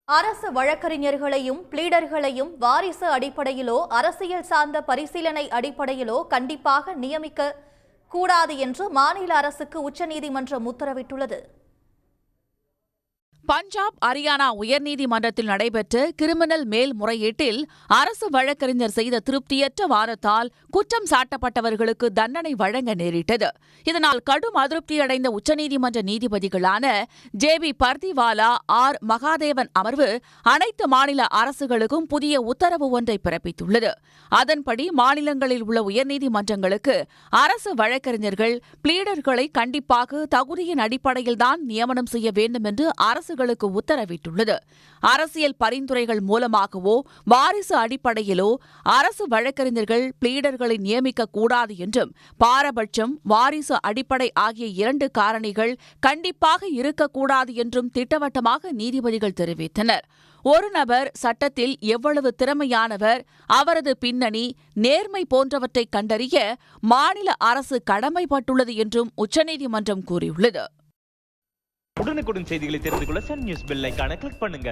அரசு வழக்கறிஞர்களையும் பிளீடர்களையும் வாரிசு அடிப்படையிலோ அரசியல் சார்ந்த பரிசீலனை அடிப்படையிலோ கண்டிப்பாக நியமிக்க கூடாது என்று மாநில அரசுக்கு உச்சநீதிமன்றம் உத்தரவிட்டுள்ளது. பஞ்சாப், ஹரியானா உயர்நீதிமன்றத்தில் நடைபெற்ற கிரிமினல் மேல்முறையீட்டில் அரசு வழக்கறிஞர் செய்த திருப்தியற்ற வாதத்தால் குற்றம் சாட்டப்பட்டவர்களுக்கு தண்டனை வழங்க நேரிட்டது. இதனால் கடும் அதிருப்தியடைந்த உச்சநீதிமன்ற நீதிபதிகளான ஜே.பி. பர்திவாலா, ஆர். மகாதேவன் அமர்வு அனைத்து மாநில அரசுகளுக்கும் புதிய உத்தரவு ஒன்றை பிறப்பித்துள்ளது. அதன்படி மாநிலங்களில் உள்ள உயர்நீதிமன்றங்களுக்கு அரசு வழக்கறிஞர்கள், பிளீடர்களை கண்டிப்பாக தகுதியின் அடிப்படையில்தான் நியமனம் செய்ய வேண்டும் என்று அரசு உத்தரவிட்டுள்ளது. அரசியல் பரிந்துரைகள் மூலமாகவோ வாரிசு அடிப்படையிலோ அரசு வழக்கறிஞர்கள், பிளீடர்களை நியமிக்க கூடாது என்றும், பாரபட்சம், வாரிசு அடிப்படை ஆகிய இரண்டு காரணிகள் கண்டிப்பாக இருக்கக்கூடாது என்றும் திட்டவட்டமாக நீதிபதிகள் தெரிவித்தனர். ஒரு நபர் சட்டத்தில் எவ்வளவு திறமையானவர், அவரது பின்னணி, நேர்மை போன்றவற்றை கண்டறிய மாநில அரசு கடமைப்பட்டுள்ளது என்றும் உச்சநீதிமன்றம் கூறியுள்ளது. உடனுக்குடன் செய்திகளை தெரிந்து கொள்ள சன் நியூஸ் பெல் ஐகானை கிளிக் பண்ணுங்க.